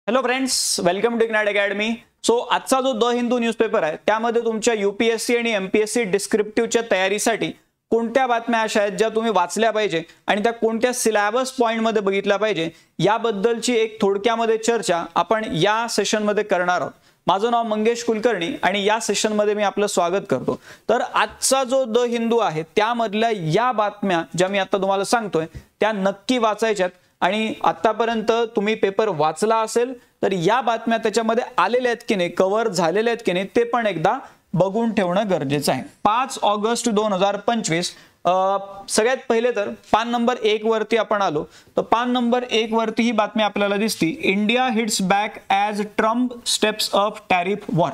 Hello friends, welcome to ignite academy. So आजचा जो the Hindu newspaper आहे त्यामध्ये तुमच्या यूपीएससी आणि एमपीएससी डिस्क्रिप्टिव्हच्या तयारीसाठी कोणत्या बातम्या अशा आहेत ज्या तुम्ही वाचल्या पाहिजे आणि त्या कोणत्या सिलेबस पॉइंटमध्ये बघितल्या पाहिजे याबद्दलची एक थोडक्यामध्ये चर्चा आपण या सेशनमध्ये करणार आहोत. माझं नाव मंगेश कुलकर्णी आणि या सेशनमध्ये मी आपलं स्वागत करतो. तर आजचा जो द हिंदू आहे त्यामधल्या या बातम्या ज्या मी आता तुम्हाला सांगतोय त्या नक्की वाचायच्यात आणि आतापर्यंत तुम्ही पेपर वाचला असेल तर या बातम्या त्याच्यामध्ये आलेल्या आहेत की नाही, कव्हर झालेल्या आहेत की नाही ते पण एकदा बघून ठेवणं गरजेचं आहे. 5 ऑगस्ट 2025 सगळ्यात पहिले तर पान नंबर 1 वरती आपण आलो तर पान नंबर 1 वरती ही बातमी आपल्याला दिसती, India hits back as Trump steps up tariff war.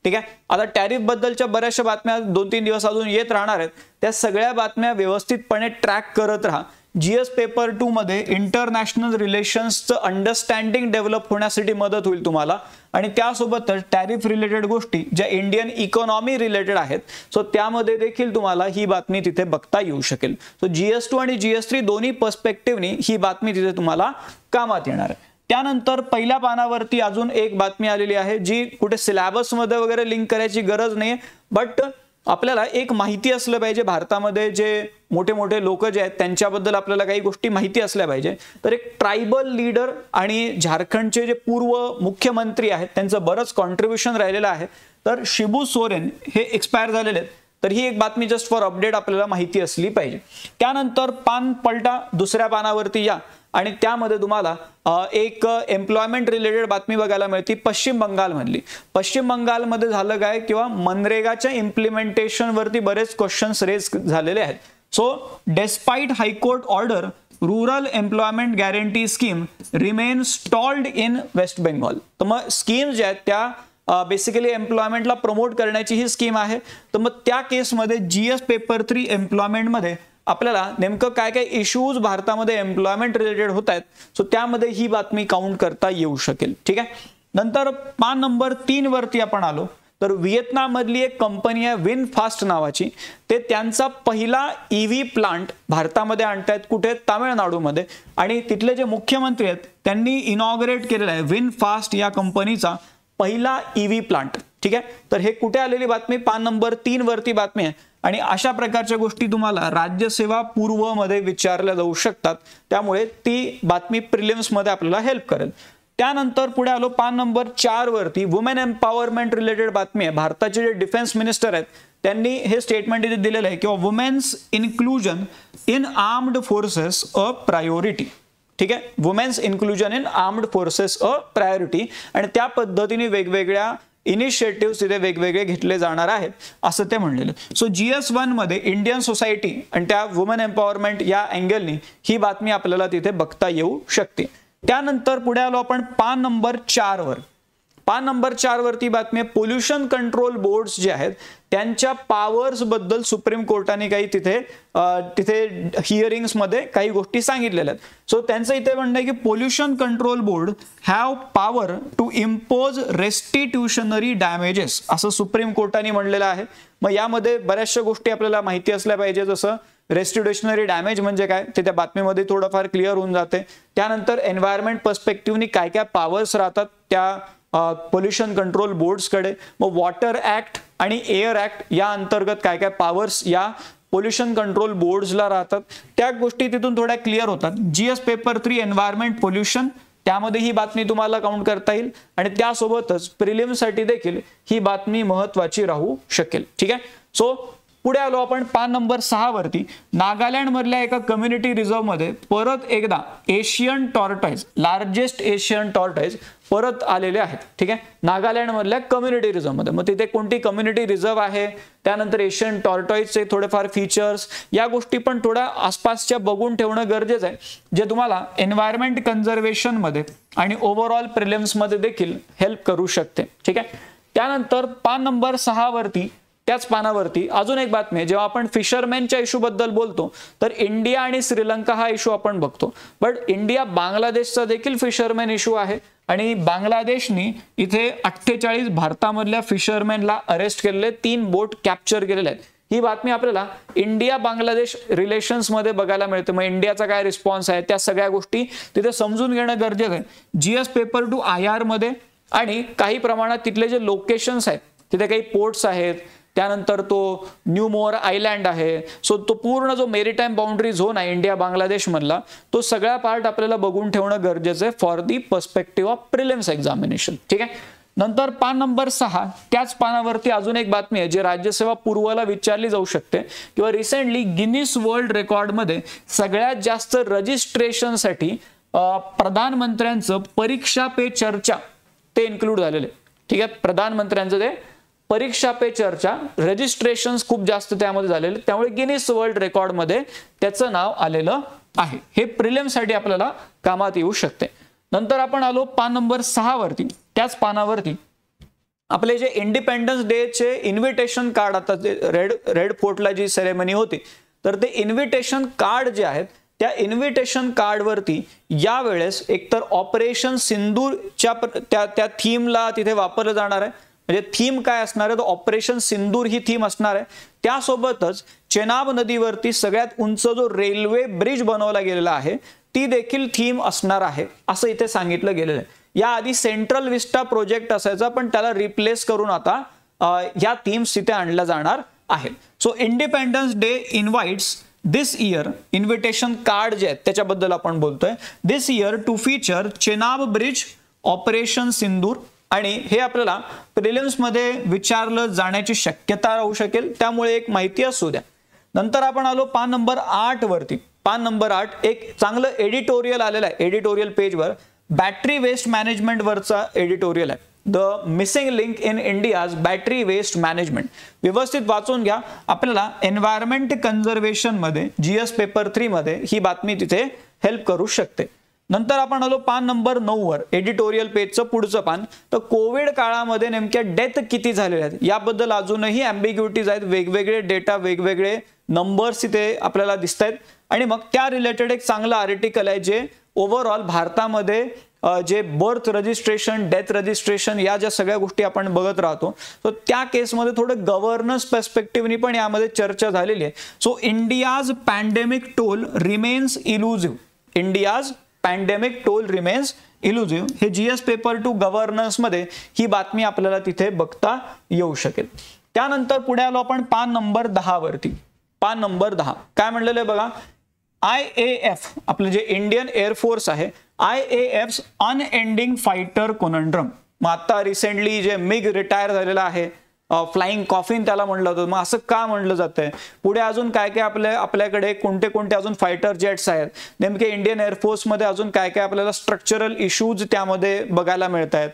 ठीक आहे, आता टॅरिफ बद्दलच्या बऱ्याचशा बातम्या 2-3 दिवस अजून येत राहणार आहेत. त्या सगळ्या बातम्या व्यवस्थितपणे ट्रॅक करत राहा. जीएस पेपर 2 मध्ये इंटरनॅशनल रिलेशन्सचं अंडरस्टँडिंग डेव्हलप होण्यासाठी मदत होईल तुम्हाला आणि त्यासोबतच टॅरिफ रिलेटेड गोष्टी ज्या इंडियन इकॉनॉमी रिलेटेड आहेत सो त्यामध्ये देखील तुम्हाला ही बातमी तिथे बघता येऊ शकेल. सो GS2 आणि GS3 दोन्ही पर्स्पेक्टिव्हनी ही बातमी तिथे तुम्हाला कामात येणार आहे. त्यानंतर पहिल्या पानावरती अजून एक बातमी आलेली आहे जी कुठे सिलेबसमध्ये वगैरे लिंक करायची गरज नाही, बट आपल्याला एक माहिती असलं पाहिजे. भारतामध्ये जे मोठे मोठे लोक जे आहेत त्यांच्याबद्दल आपल्याला काही गोष्टी माहिती असल्या पाहिजे. तर एक ट्रायबल लीडर आणि झारखंडचे जे पूर्व मुख्यमंत्री आहेत त्यांचं बरंच कॉन्ट्रीब्युशन राहिलेलं आहे. तर शिबू सोरेन हे एक्सपायर झालेले आहेत. तर ही एक बातमी जस्ट फॉर अपडेट आपल्याला माहिती असली पाहिजे. त्यानंतर पान पलटा दुसऱ्या पानावरती या आणि त्यामध्ये तुम्हाला एक एम्प्लॉयमेंट रिलेटेड बातमी बघायला मिळते पश्चिम बंगालमधली. पश्चिम बंगालमध्ये झालं काय किंवा मनरेगाच्या इम्प्लिमेंटेशन वरती बरेच क्वेश्चन्स रेज झालेले आहेत. So despite high court order rural employment guarantee scheme remain stalled in West Bengal. तर मग स्कीम ज्या आहेत त्या बेसिकली एम्प्लॉयमेंटला प्रमोट करण्याची ही स्कीम आहे. तर मग त्या केसमध्ये जीएस पेपर 3 एम्प्लॉयमेंटमध्ये आपल्याला नेमकं काय काय इश्यूज भारतामध्ये एम्प्लॉयमेंट रिलेटेड होत आहेत सो त्यामध्ये ही बातमी काउंट करता येऊ शकेल. ठीक आहे, नंतर पान नंबर 3 वरती आपण आलो तर व्हिएतनाम मधली एक कंपनी आहे विनफास्ट नावाची. ते त्यांचा पहिला ईव्ही प्लांट भारतामध्ये आणतायत. कुठे? तामिळनाडूमध्ये. आणि तिथले जे मुख्यमंत्री आहेत त्यांनी इनॉग्रेट केलेला आहे विनफास्ट या कंपनीचा पहिला ईव्ही प्लांट. ठीक आहे, तर हे कुठे आलेली बातमी? पान नंबर 3 वरती बातमी आहे. आणि अशा प्रकारच्या गोष्टी तुम्हाला राज्यसेवा पूर्व मध्ये विचारल्या जाऊ शकतात, त्यामुळे ती बातमी प्रिलिम्स मध्ये आपल्याला हेल्प करेल. त्यानंतर पुढे आलो पान नंबर 4 वरती वुमेन एम्पॉवरमेंट रिलेटेड बातमी आहे. भारताचे जे डिफेन्स मिनिस्टर आहेत त्यांनी हे स्टेटमेंट इथे दिलेलं आहे किंवा women's inclusion in armed forces a priority. ठीक आहे, women's inclusion in armed forces a priority आणि त्या पद्धतीने वेगवेगळ्या इनिशिएटिव्ह तिथे वेगवेगळे घेतले जाणार आहेत असं ते म्हणलेलं. सो GS1 मध्ये इंडियन सोसायटी आणि त्या वुमेन एम्पॉवरमेंट या अँगलनी ही बातमी आपल्याला तिथे बघता येऊ शकते. त्यानंतर पुढे आलो आपण पान नंबर 4 वर. पान नंबर 4 वरती बातमी आहे पोल्युशन कंट्रोल बोर्ड्स जे आहेत त्यांच्या पॉवर्स बद्दल सुप्रीम कोर्टाने काही तिथे हिअरिंग्स मध्ये काही गोष्टी सांगितलेल्या आहेत. सो त्यांचं इथे म्हणणं आहे की pollution control board have power to impose restitutionary damages असं सुप्रीम कोर्टाने म्हणलेलं आहे. मग यामध्ये बऱ्याचशा गोष्टी आपल्याला माहिती असल्या पाहिजे, जसं रेस्टिट्यूशनरी डॅमेज म्हणजे काय ते त्या बातमीमध्ये थोडंफार क्लिअर होऊन जाते. त्यानंतर एन्व्हायरमेंट पर्स्पेक्टिव्हनी काय काय पॉवर्स राहतात त्या पोल्युशन कंट्रोल बोर्ड्सकडे. मग वॉटर ऍक्ट आणि एअर ऍक्ट या अंतर्गत काय काय पॉवर्स या पोल्युशन कंट्रोल बोर्ड्सला राहतात त्या गोष्टी तिथून थोड्या क्लिअर होतात. जीएस पेपर 3 एन्व्हायरमेंट पोल्युशन त्यामध्ये ही बातमी तुम्हाला काउंट करता येईल आणि त्यासोबतच प्रिलिम्ससाठी देखील ही बातमी महत्वाची राहू शकेल. ठीक आहे, सो पुढे आलो आपण पान नंबर 6 वरती. नागालँड मधल्या एका कम्युनिटी रिझर्व्ह मध्ये परत एकदा Asian tortoise, largest Asian tortoise परत आलेले आहेत. ठीक आहे, नागालँड मधल्या कम्युनिटी रिझर्व्ह मध्ये. मग तिथे कोणती कम्युनिटी रिझर्व्ह आहे, त्यानंतर एशियन टॉर्टॉइजचे थोडेफार फीचर्स या गोष्टी पण थोड्या आसपासच्या बघून ठेवणं गरजेचं आहे, जे तुम्हाला एन्व्हायरमेंट कन्झर्वेशन मध्ये आणि ओव्हरऑल प्रिलिम्स मध्ये देखील हेल्प करू शकते. ठीक आहे, त्यानंतर पान नंबर 6 वरती त्याच पानावरती अजून एक बातमी आहे. जेव्हा आपण फिशरमॅनच्या इश्यू बद्दल बोलतो तर इंडिया आणि श्रीलंका हा इश्यू आपण बघतो, बट इंडिया बांगलादेशचा देखील फिशरमॅन इश्यू आहे आणि बांगलादेशनी इथे 48 भारतामधल्या फिशरमॅनला अरेस्ट केलेले, 3 बोट कॅप्चर केलेले आहेत. ही बातमी आपल्याला इंडिया बांगलादेश रिलेशन्स मध्ये बघायला मिळते. मग इंडियाचा काय रिस्पॉन्स आहे त्या सगळ्या गोष्टी तिथे समजून घेणं गरजेचं आहे. GS पेपर टू IR मध्ये आणि काही प्रमाणात तिथले जे लोकेशन्स आहेत तिथे काही पोर्ट्स आहेत, त्यानंतर तो न्यू मोअर आयलँड आहे. सो तो पूर्ण जो मेरीटाईम बाउंड्री झोन आहे इंडिया बांगलादेश मधला तो सगळा पार्ट आपल्याला बघून ठेवणं गरजेचं आहे for the perspective of prelims examination. ठीक आहे. नंतर पान नंबर 6 त्याच पानावरती अजून एक बातमी आहे जी राज्यसेवा पूर्वला विचारली जाऊ शकते किंवा रिसेंटली गिनीस वर्ल्ड रेकॉर्ड मध्ये सगळ्यात जास्त रजिस्ट्रेशनसाठी प्रधानमंत्र्यांचं परीक्षा पे चर्चा ते इन्क्लूड झालेले. ठीक आहे. प्रधानमंत्र्यांचं ते परीक्षा पे चर्चा रजिस्ट्रेशन्स खूप जास्त त्यामध्ये झालेले, त्यामुळे गिनीस वर्ल्ड रेकॉर्ड मध्ये त्याचं नाव आलेलं आहे. हे प्रिलिम्स साठी आपल्याला कामात येऊ शकते. नंतर आपण आलो पान नंबर 6 वरती. त्याच पानावरती आपले जे इंडिपेंडन्स डे चे इन्व्हिटेशन कार्ड, आता रेड फोर्टला जी सेरेमनी होती तर ते इन्व्हिटेशन कार्ड जे आहेत त्या इन्व्हिटेशन कार्डवरती यावेळेस एकतर ऑपरेशन सिंदूरच्या त्या थीमला तिथे वापरलं जाणार आहे. म्हणजे थीम काय असणार आहे तर ऑपरेशन सिंदूर ही थीम असणार आहे. त्यासोबतच चेनाब नदीवरती सगळ्यात उंच जो रेल्वे ब्रिज बनवला गेलेला आहे ती देखील थीम असणार आहे असं इथे सांगितलं गेलेलं आहे. याआधी सेंट्रल विस्टा प्रोजेक्ट असायचा पण त्याला रिप्लेस करून आता या थीम्स तिथे आणल्या जाणार आहेत. So independence day invites this year invitation card जे आहेत त्याच्याबद्दल आपण बोलतोय. This year to feature Chenab bridge, operation Sindoor, आणि हे आपल्याला प्रिलिम्स मध्ये विचारलं जाण्याची शक्यता राहू शकेल, त्यामुळे एक माहिती असू द्या. नंतर आपण आलो पान नंबर 8 वरती. पान नंबर 8 एक चांगलं एडिटोरियल आलेलं आहे. एडिटोरियल पेजवर बॅटरी वेस्ट मॅनेजमेंट वरचा एडिटोरियल आहे. The missing link in India's battery waste management. व्यवस्थित वाचून घ्या. आपल्याला एन्व्हायरमेंट कन्झर्वेशन मध्ये GS पेपर 3 मध्ये ही बातमी तिथे हेल्प करू शकते. नंतर आपण आलो पान नंबर 9 वर. एडिटोरियल पेजचं पुढचं पान. तर कोविड काळामध्ये नेमक्या डेथ किती झालेल्या आहेत याबद्दल अजूनही अँबिग्युइटीज आहेत. वेगवेगळे डेटा, वेगवेगळे नंबर्स इथे आपल्याला दिसत आहेत. आणि मग त्या रिलेटेड एक चांगलं आर्टिकल आहे जे ओव्हरऑल भारतामध्ये जे बर्थ रजिस्ट्रेशन, डेथ रजिस्ट्रेशन या ज्या सगळ्या गोष्टी आपण बघत राहतो तर त्या केसमध्ये थोडं गव्हर्नन्स पर्स्पेक्टिव्हनी पण यामध्ये चर्चा झालेली आहे. So India's pandemic toll remains elusive. India's pandemic toll remains elusive हे GS पेपर टू गव्हर्नन्स मध्ये ही बातमी आपल्याला तिथे बघता येऊ शकेल. त्यानंतर पुढे आलो आपण पान नंबर 10 वरती. पान नंबर 10 काय म्हणलेलं आहे बघा. IAF आपलं जे इंडियन एअरफोर्स आहे, IAF's अनएंडिंग फायटर कोनंड्रम. मग आता रिसेंटली जे मिग रिटायर झालेला आहे, फ्लाइंग कॉफिन त्याला म्हणलं होतं. मग असं का म्हणलं जातंय, पुढे अजून काय काय आपल्याकडे कोणते कोणते अजून फायटर जेट्स आहेत, नेमके इंडियन एअरफोर्समध्ये अजून काय काय आपल्याला स्ट्रक्चरल इश्यूज त्यामध्ये बघायला मिळत आहेत,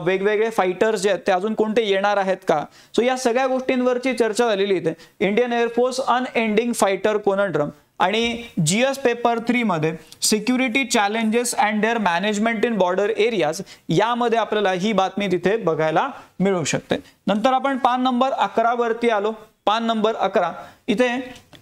वेगवेगळे फायटर्स जे आहेत ते अजून कोणते येणार आहेत का. सो या सगळ्या गोष्टींवरची चर्चा झालेली इथे. Indian air force unending fighter conundrum आणि GS पेपर 3 मध्ये security challenges and their management in border areas यामध्ये आपल्याला ही बातमी तिथे बघायला मिळू शकते. नंतर आपण पान नंबर 11 वरती आलो. पान नंबर 11 इथे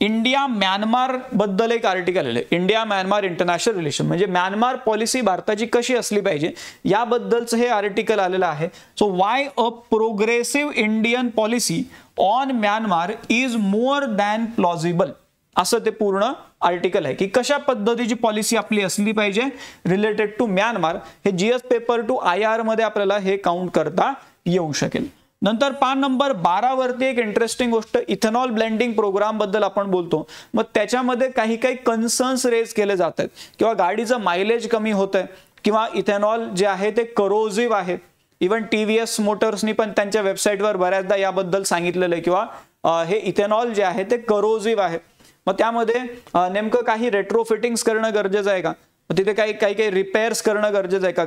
इंडिया म्यानमार बद्दल एक आर्टिकल आले. इंडिया म्यानमार इंटरनॅशनल रिलेशन म्हणजे म्यानमार पॉलिसी भारताची कशी असली पाहिजे याबद्दलचं हे आर्टिकल आलेलं आहे. So Y a progressive Indian policy on Myanmar is more than plausible असं ते पूर्ण आर्टिकल आहे की कशा पद्धतीची पॉलिसी आपली असली पाहिजे रिलेटेड टू म्यानमार. हे GS पेपर टू IR मध्ये आपल्याला हे काउंट करता येऊ शकेल. नंतर पान नंबर 12 वरती एक इंटरेस्टिंग गोष्ट इथेनॉल ब्लेंडिंग प्रोग्राम बद्दल आपण बोलतो. मग त्याच्यामध्ये काही कन्सर्न्स रेज केले जात आहेत किंवा गाडीचं मायलेज कमी होत आहे किंवा इथेनॉल जे आहे ते करोजिव्ह आहे. इव्हन TVS मोटर्सनी पण त्यांच्या वेबसाईटवर बऱ्याचदा याबद्दल सांगितलेलं आहे किंवा हे इथेनॉल जे आहे ते करोजिव्ह आहे. मग त्यामध्ये नेमकं काही रेट्रोफिटिंग्स करणं गरजेचं आहे का, तिथे काही रिपेअर्स करणं गरजेचं आहे का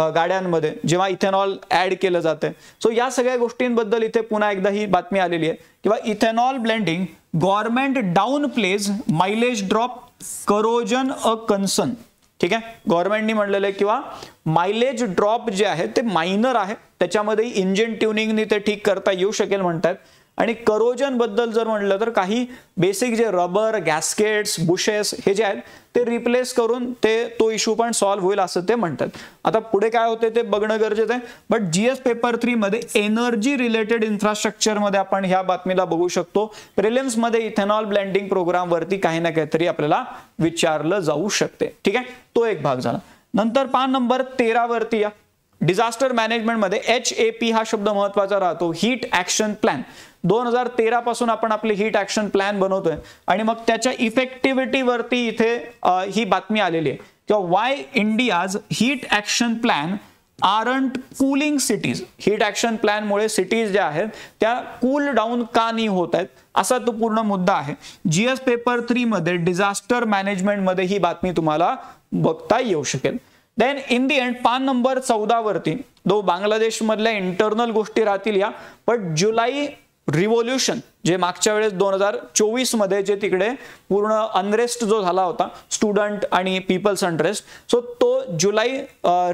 गाड्यांमध्ये जेव्हा इथेनॉल ऍड केलं जातं. सो या सगळ्या गोष्टींबद्दल इथे पुन्हा एकदा ही बातमी आलेली आहे किंवा ethanol blending government down plays mileage drop corrosion a concern. ठीक आहे. गव्हर्नमेंटनी म्हणलेलं आहे किंवा मायलेज ड्रॉप जे आहे ते मायनर आहे, त्याच्यामध्ये इंजिन ट्युनिंगनी ते ठीक करता येऊ शकेल म्हणतात. आणि करोजन बद्दल जर म्हटलं तर काही बेसिक जे रबर, गॅस्केट्स, बुशेस हे जे आहेत ते रिप्लेस करून तो इश्यू पण सॉल्व्ह होईल असं ते म्हणतात. आता पुढे काय होते ते बघणं गरजेचं आहे. बट जीएस पेपर 3 मध्ये एनर्जी रिलेटेड इन्फ्रास्ट्रक्चर मध्ये आपण ह्या बातमीला बघू शकतो. प्रिलिम्स मध्ये इथेनॉल ब्लेंडिंग प्रोग्राम वरती काही ना काहीतरी आपल्याला विचारलं जाऊ शकते. ठीक आहे, तो एक भाग झाला. नंतर पान नंबर 13 वरती या. डिझास्टर मॅनेजमेंट मध्ये HAP हा शब्द महत्वाचा राहतो. Heat action plan. 2013 पासून आपण आपली हीट ऍक्शन प्लॅन बनवतोय आणि मग त्याच्या इफेक्टिव्हिटी वरती इथे ही बातमी आलेली आहे किंवा Y India's heat action plan aren't cooling cities. Heat action plan मुळे सिटीज ज्या आहेत त्या कूल डाऊन का नाही होत आहेत असा तो पूर्ण मुद्दा आहे. जीएस पेपर 3 मध्ये डिझास्टर मॅनेजमेंट मध्ये ही बातमी तुम्हाला बघता येऊ शकेल. देन इन दी एंड पान नंबर 14 वरती बांगलादेश मधल्या इंटरनल गोष्टी राहतील या. पण जुलै रिव्होल्युशन जे मागच्या वेळेस 2024 मध्ये जे तिकडे पूर्ण अनरेस्ट जो झाला होता, स्टुडंट आणि पीपल्स अनरेस्ट, सो तो जुलै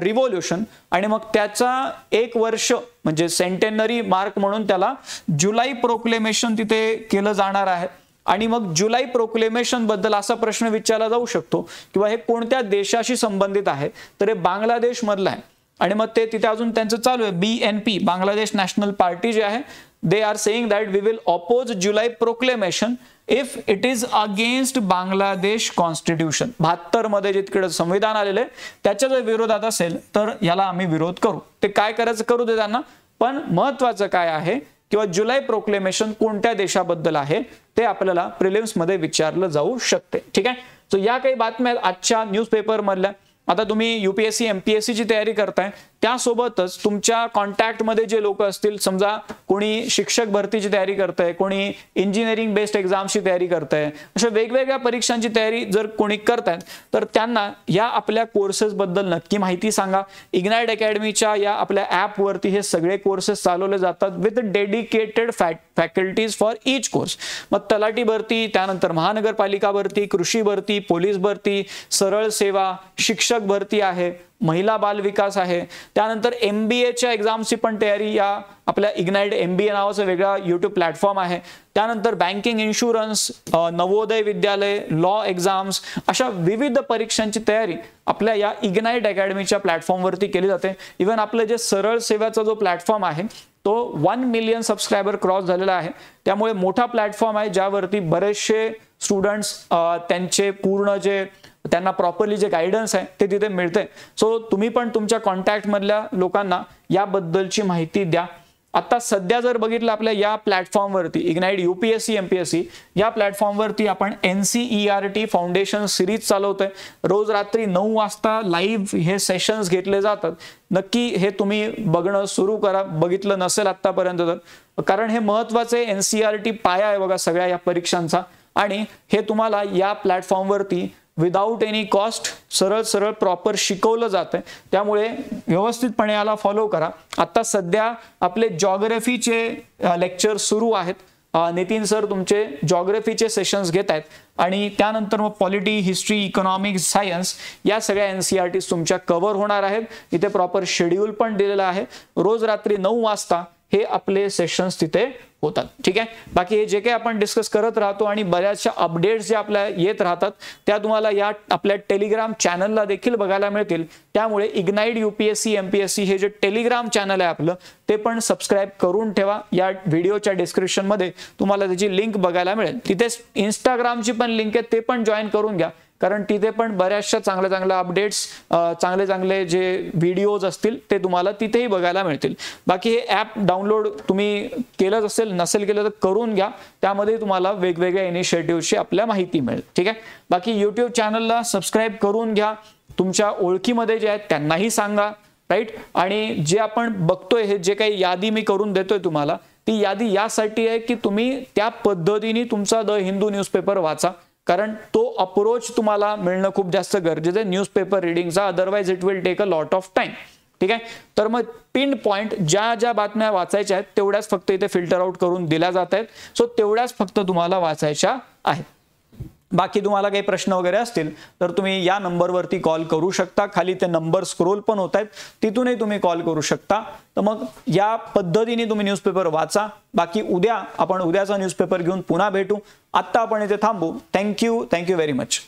रिव्होल्युशन आणि मग त्याचा 1 वर्ष म्हणजे सेंटेनरी मार्क म्हणून त्याला जुलै प्रोक्लेमेशन तिथे केलं जाणार आहे. आणि मग जुलै प्रोक्लेमेशन बद्दल असा प्रश्न विचारला जाऊ शकतो किंवा हे कोणत्या देशाशी संबंधित आहे, तर हे बांगलादेश मधलं आहे. आणि मग ते तिथे अजून त्यांचं चालू आहे BNP, बांगलादेश नॅशनल पार्टी जे आहे, they are saying that we will oppose July proclamation if it is against Bangladesh constitution. 72 मध्ये जे तिकडे संविधान आलेले त्याच्या जर विरोधात असेल तर याला आम्ही विरोध करू. ते काय करायचं करू दे त्यांना, पण महत्वाचं काय आहे किंवा जुलै प्रोक्लेमेशन कोणत्या देशाबद्दल आहे ते आपल्याला प्रिलिम्स मध्ये विचारलं जाऊ शकते. ठीक आहे, सो या काही बातम्या आजच्या न्यूजपेपर मधल्या. आता तुम्ही UPSC MPSC ची तयारी करताय त्यासोबतच तुमच्या कॉन्टॅक्ट मध्ये जे लोक असतील, समजा कोणी शिक्षक भरतीची तयारी करताय, कोणी इंजिनिअरिंग बेस्ड एक्झामची तयारी करताय, अशा वेगवेगळ्या परीक्षांची तयारी जर कोणी करतायत तर त्यांना या आपल्या कोर्सेस बद्दल नक्की माहिती सांगा. इग्नाइट अकॅडमीच्या या आपल्या ऍप वरती हे सगळे कोर्सेस चालवले जातात with dedicated faculties for each course. मग तलाठी भरती, त्यानंतर महानगरपालिका भरती, कृषी भरती, पोलीस भरती, सरळ सेवा, शिक्षक भरती आहे, महिला बाल विकास आहे, त्यानंतर MBAच्या एक्झामची पण तयारी या आपल्या इग्नाइट MBA नावाचं वेगळा YouTube प्लॅटफॉर्म आहे. त्यानंतर banking, insurance, Navodaya Vidyalaya, law exams, अशा विविध परीक्षांची तयारी आपल्या या इग्नाइट अकॅडमीच्या प्लॅटफॉर्मवरती केली जाते. इव्हन आपलं जे सरळ सेवाचा जो प्लॅटफॉर्म आहे तो 1 मिलियन सबस्क्रायबर क्रॉस झालेला आहे. त्यामुळे मोठा प्लॅटफॉर्म आहे ज्यावरती बरेचसे स्टुडंट्स त्यांचे पूर्ण जे त्यांना प्रॉपरली जे गायडन्स आहे ते तिथे मिळते. सो तुम्ही पण तुमच्या कॉन्टॅक्ट मधल्या लोकांना याबद्दलची माहिती द्या. आता सध्या जर बघितलं आपल्या या प्लॅटफॉर्मवरती इग्नाइट UPSC MPSC या प्लॅटफॉर्मवरती आपण NCERT फाउंडेशन सिरीज चालवतोय. रोज रात्री 9 वाजता लाईव्ह हे सेशन्स घेतले जातात. नक्की हे तुम्ही बघणं सुरू करा, बघितलं नसेल आतापर्यंत तर, कारण हे महत्वाचे NCERT पाया आहे बघा सगळ्या या परीक्षांचा. आणि हे तुम्हाला या प्लॅटफॉर्मवरती विदाउट एनी कॉस्ट सरळ प्रॉपर शिकवलं जातंय. त्यामुळे व्यवस्थितपणे याला फॉलो करा. आता सध्या आपले जॉग्राफीचे लेक्चर सुरू आहेत. नितीन सर तुमचे जॉग्राफीचे सेशन्स घेत आहेत आणि त्यानंतर मग पॉलिटी, हिस्ट्री, इकॉनॉमिक्स, सायन्स या सगळ्या NCERTs तुमच्या कव्हर होणार आहेत. इथे प्रॉपर शेड्यूल पण दिलेलं आहे. रोज रात्री 9 वाजता हे आपले सेशन्स तिथे होतात. ठीक आहे, बाकी हे जे काही आपण डिस्कस करत राहतो आणि बऱ्याचशा अपडेट्स जे आपल्या येत राहतात त्या तुम्हाला या आपल्या टेलिग्राम चॅनलला देखील बघायला मिळतील. त्यामुळे इग्नाइट UPSC MPSC हे जे टेलिग्राम चॅनल आहे आपलं ते पण सबस्क्राईब करून ठेवा. या व्हिडिओच्या डिस्क्रिप्शन मध्ये तुम्हाला त्याची लिंक बघायला मिळेल. तिथे इंस्टाग्रामची पण लिंक आहे, ते पण जॉईन करून घ्या, कारण तिथे पण बऱ्याचशा चांगल्या अपडेट्स, चांगले जे व्हिडिओज असतील ते तुम्हाला तिथेही बघायला मिळतील. बाकी हे ॲप डाउनलोड तुम्ही केलंच असेल, नसेल केलं तर करून घ्या. त्यामध्ये तुम्हाला वेगवेगळ्या इनिशिएटिव्हची आपल्या माहिती मिळेल. ठीक आहे, बाकी YouTube चॅनलला सबस्क्राईब करून घ्या. तुमच्या ओळखीमध्ये जे आहेत त्यांनाही सांगा, राईट. आणि जे आपण बघतोय हे जे काही यादी मी करून देतोय तुम्हाला, ती यादी यासाठी आहे की तुम्ही त्या पद्धतीने तुमचा द हिंदू न्यूजपेपर वाचा, कारण तो अप्रोच तुम्हाला मिळणं खूप जास्त गरजेचं आहे न्यूजपेपर रिडिंगचा. Otherwise it will take a lot of time. ठीक आहे, तर मग पिन पॉइंट ज्या बातम्या वाचायच्या आहेत तेवढ्याच फक्त इथे फिल्टर आउट करून दिल्या जात आहेत. सो तेवढ्याच फक्त तुम्हाला वाचायच्या आहेत. बाकी तुम्हाला काही प्रश्न वगैरे असतील तर तुम्ही या नंबरवरती कॉल करू शकता, खाली ते नंबर स्क्रोल पण होत आहेत, तिथूनही तुम्ही कॉल करू शकता. तर मग या पद्धतीने तुम्ही न्यूजपेपर वाचा. बाकी उद्या आपण उद्याचा न्यूजपेपर घेऊन पुन्हा भेटू. आत्ता आपण इथे थांबू. Thank you very much.